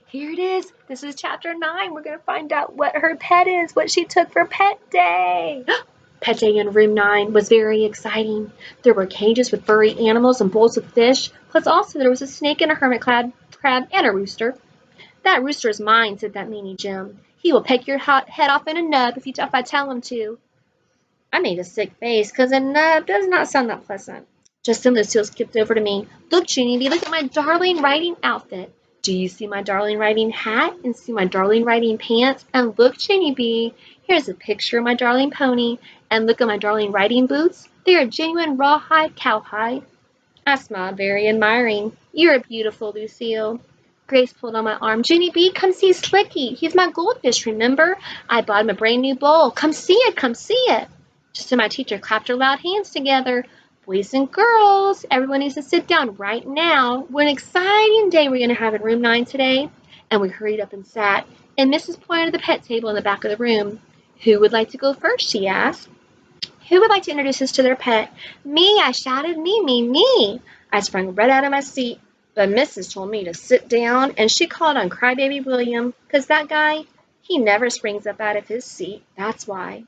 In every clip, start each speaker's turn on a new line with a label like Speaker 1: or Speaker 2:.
Speaker 1: Here it is. This is chapter 9. We're going to find out what her pet is, what she took for pet day. Pet day in room 9 was very exciting. There were cages with furry animals and bowls of fish, plus also there was a snake and a hermit crab and a rooster. That rooster is mine, said that meanie Jim. He will peck your head off in a nub if I tell him to. I made a sick face, because a nub does not sound that pleasant. Just then Lucille skipped over to me. Look, Junie B, look at my darling riding outfit. Do you see my darling riding hat and see my darling riding pants? And look, Junie B, here's a picture of my darling pony. And look at my darling riding boots. They are genuine rawhide cowhide. I smiled, very admiring. You're beautiful, Lucille. Grace pulled on my arm. Junie B, come see Slicky. He's my goldfish, remember? I bought him a brand new bowl. Come see it, come see it. Just then my teacher clapped her loud hands together. Boys and girls, everyone needs to sit down right now. What an exciting day we're going to have in room 9 today. And we hurried up and sat, and Mrs. pointed to the pet table in the back of the room. Who would like to go first, she asked. Who would like to introduce us to their pet? Me, I shouted. Me. I sprang right out of my seat, but Mrs. told me to sit down, and she called on Crybaby William, 'cause that guy, he never springs up out of his seat, that's why.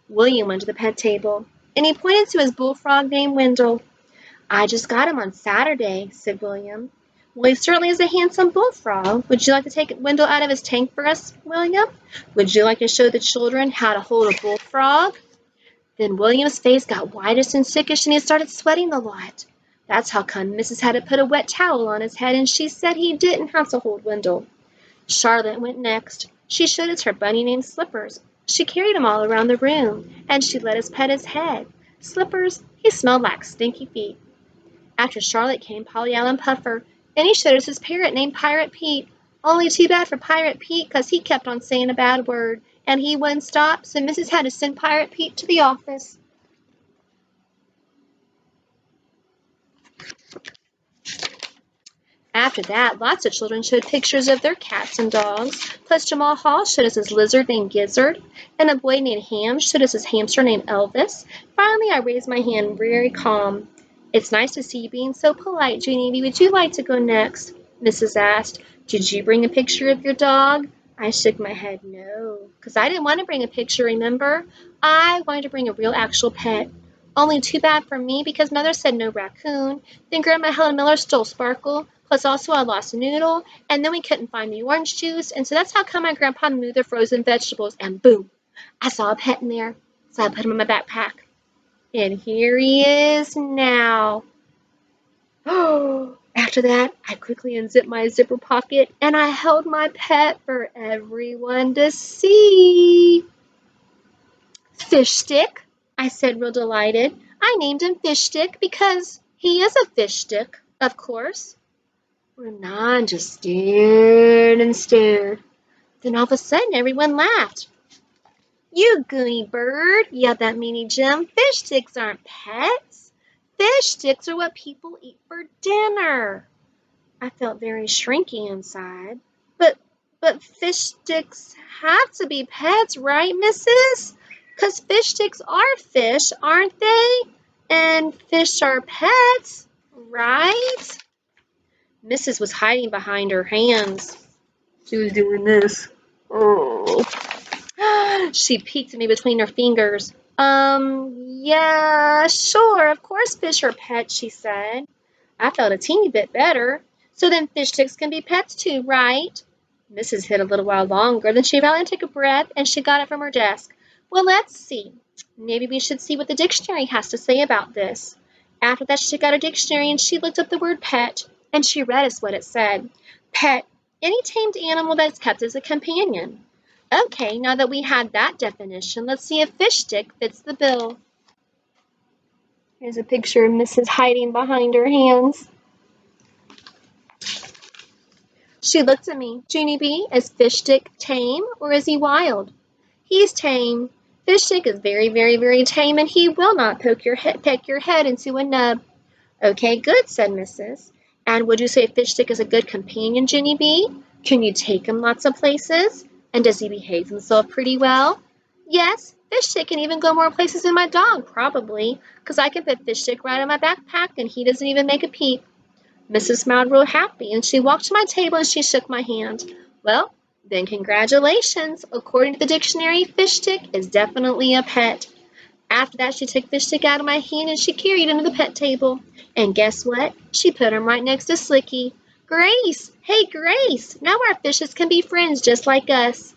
Speaker 1: William went to the pet table, and he pointed to his bullfrog named Wendell. I just got him on Saturday, said William. Well, he certainly is a handsome bullfrog. Would you like to take Wendell out of his tank for us, William? Would you like to show the children how to hold a bullfrog? Then William's face got whitish and sickish, and he started sweating a lot. That's how come Mrs. had to put a wet towel on his head, and she said he didn't have to hold Wendell. Charlotte went next. She showed us her bunny named Slippers. She carried him all around the room, and she let us pet his head. Slippers, he smelled like stinky feet. After Charlotte came Polly Allen Puffer, and he showed us his parrot named Pirate Pete. Only too bad for Pirate Pete, 'cause he kept on saying a bad word, and he wouldn't stop, so Mrs. had to send Pirate Pete to the office. After that, lots of children showed pictures of their cats and dogs, plus Jamal Hall showed us his lizard named Gizzard, and a boy named Ham showed us his hamster named Elvis. Finally, I raised my hand very calm. It's nice to see you being so polite, Junie B. Would you like to go next? Mrs. asked. Did you bring a picture of your dog? I shook my head no, because I didn't want to bring a picture, remember? I wanted to bring a real actual pet. Only too bad for me, because Mother said no raccoon. Then Grandma Helen Miller stole Sparkle, plus also I lost Noodle, and then we couldn't find the orange juice, and so that's how come my grandpa moved the frozen vegetables, and boom, I saw a pet in there, so I put him in my backpack. And here he is now. Oh, after that, I quickly unzipped my zipper pocket, and I held my pet for everyone to see. Fish Stick, I said real delighted. I named him Fish Stick because he is a fish stick, of course. Renan just stared and stared. Then all of a sudden, everyone laughed. You goony bird, yelled that meanie Jim. Fish sticks aren't pets. Fish sticks are what people eat for dinner. I felt very shrinky inside. But fish sticks have to be pets, right, missus? 'Cause fish sticks are fish, aren't they? And fish are pets, right? Mrs. was hiding behind her hands. She was doing this. Oh. She peeked at me between her fingers. Yeah, sure, of course fish are pets, she said. I felt a teeny bit better. So then fish sticks can be pets too, right? Mrs. hid a little while longer, then she finally took a breath, and she got it from her desk. Well, let's see. Maybe we should see what the dictionary has to say about this. After that, she took out her dictionary, and she looked up the word pet, and she read us what it said. Pet, any tamed animal that's kept as a companion. Okay, now that we had that definition, let's see if fish stick fits the bill. Here's a picture of Mrs. hiding behind her hands. She looked at me. Junie B, is fish stick tame or is he wild? He's tame. Fish stick is very, very, very tame, and he will not peck your head into a nub. Okay, good, said Mrs. And would you say fish stick is a good companion, Junie B? Can you take him lots of places? And does he behave himself pretty well? Yes, fish stick can even go more places than my dog, probably, 'cause I can put fish stick right in my backpack, and he doesn't even make a peep. Mrs. smiled real happy, and she walked to my table and she shook my hand. Well, then congratulations. According to the dictionary, fish stick is definitely a pet. After that, she took fish stick out of my hand and she carried him to the pet table. And guess what? She put him right next to Slicky. Grace! Hey, Grace! Now our fishes can be friends just like us.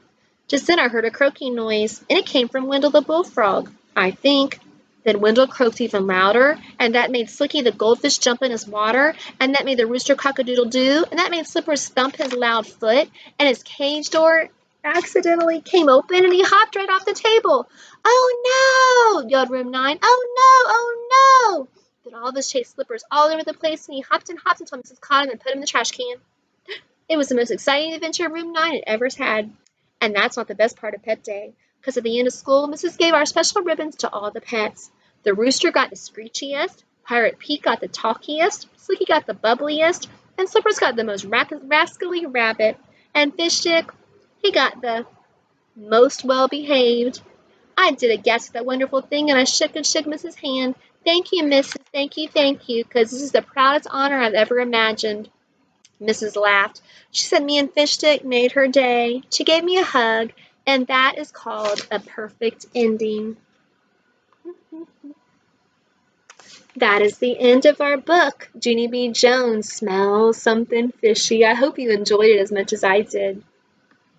Speaker 1: Just then I heard a croaking noise, and it came from Wendell the bullfrog, I think. Then Wendell croaked even louder, and that made Slicky the goldfish jump in his water, and that made the rooster cock-a-doodle-doo, and that made Slippers thump his loud foot, and his cage door accidentally came open, and he hopped right off the table. Oh no! Yelled Room 9. Oh no! Oh no! Then all of us chased Slippers all over the place, and he hopped and hopped until Mrs. caught him and put him in the trash can. It was the most exciting adventure Room 9 had ever had. And that's not the best part of Pet Day, because at the end of school, Mrs. gave our special ribbons to all the pets. The rooster got the screechiest, Pirate Pete got the talkiest, Slicky got the bubbliest, and Slippers got the most rascally rabbit, and Fish Stick, he got the most well-behaved. I did a guess at that wonderful thing, and I shook and shook Mrs. hand. Thank you, Mrs. Thank you, because this is the proudest honor I've ever imagined. Mrs. laughed. She said me and Fish Stick made her day. She gave me a hug, and that is called a perfect ending. That is the end of our book, Junie B Jones, Smell Something Fishy. I hope you enjoyed it as much as I did.